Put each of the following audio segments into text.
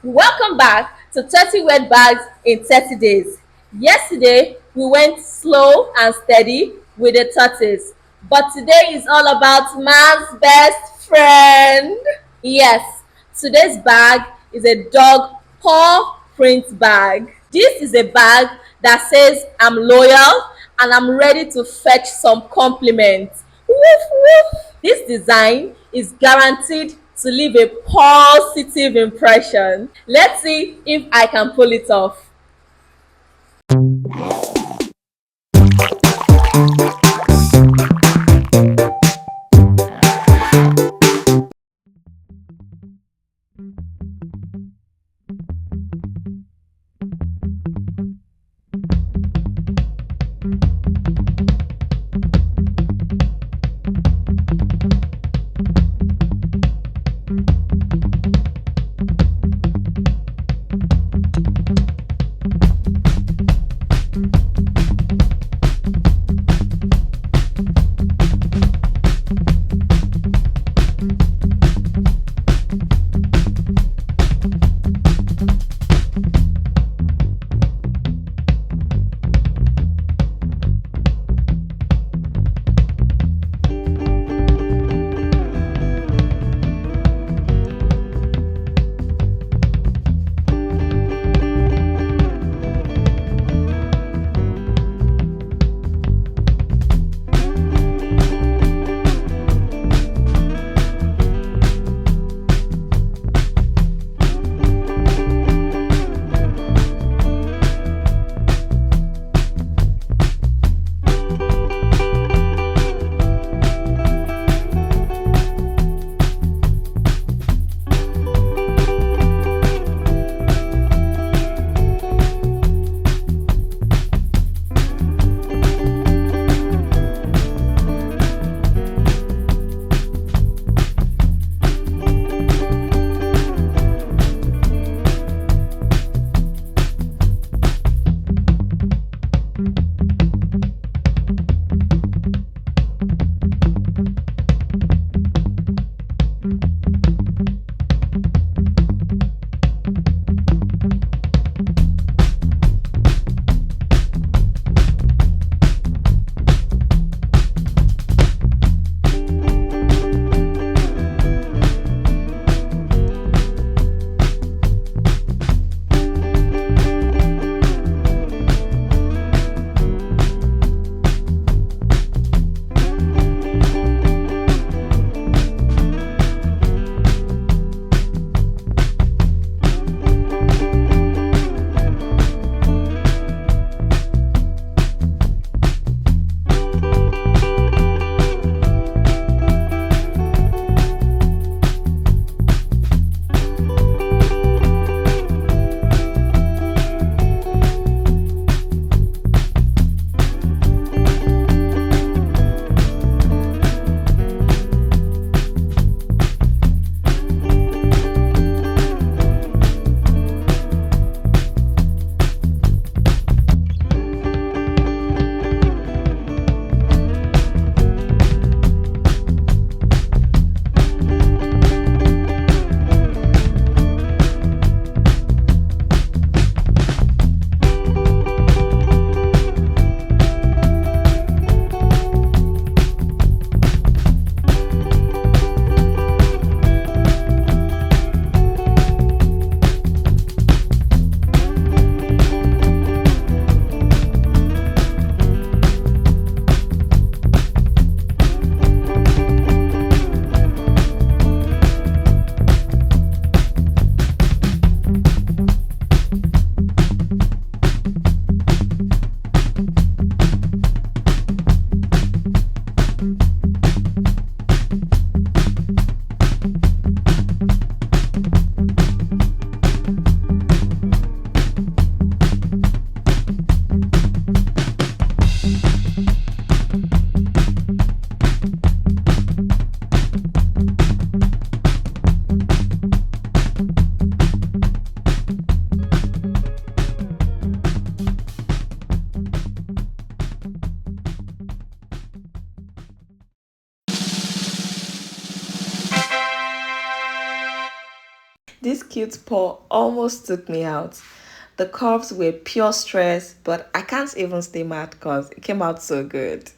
Welcome back to 30 Wet Bags in 30 Days. Yesterday, we went slow and steady with the tortoise, but today is all about man's best friend. Yes, today's bag is a dog paw print bag. This is a bag that says I'm loyal and I'm ready to fetch some compliments. Woof woof. This design is guaranteed to leave a positive impression. Let's see if I can pull it off. cute paw almost took me out. The curves were pure stress, but I can't even stay mad because it came out so good.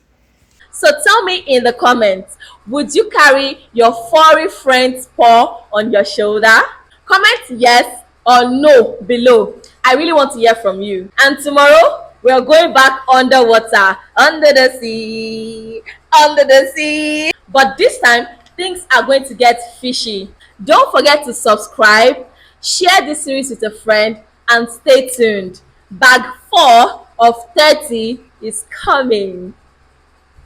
So tell me in the comments, would you carry your furry friend's paw on your shoulder? Comment yes or no below. I really want to hear from you. And tomorrow, we're going back underwater, under the sea, under the sea. But this time, things are going to get fishy. Don't forget to subscribe, share this series with a friend, and stay tuned. Bag 4 of 30 is coming.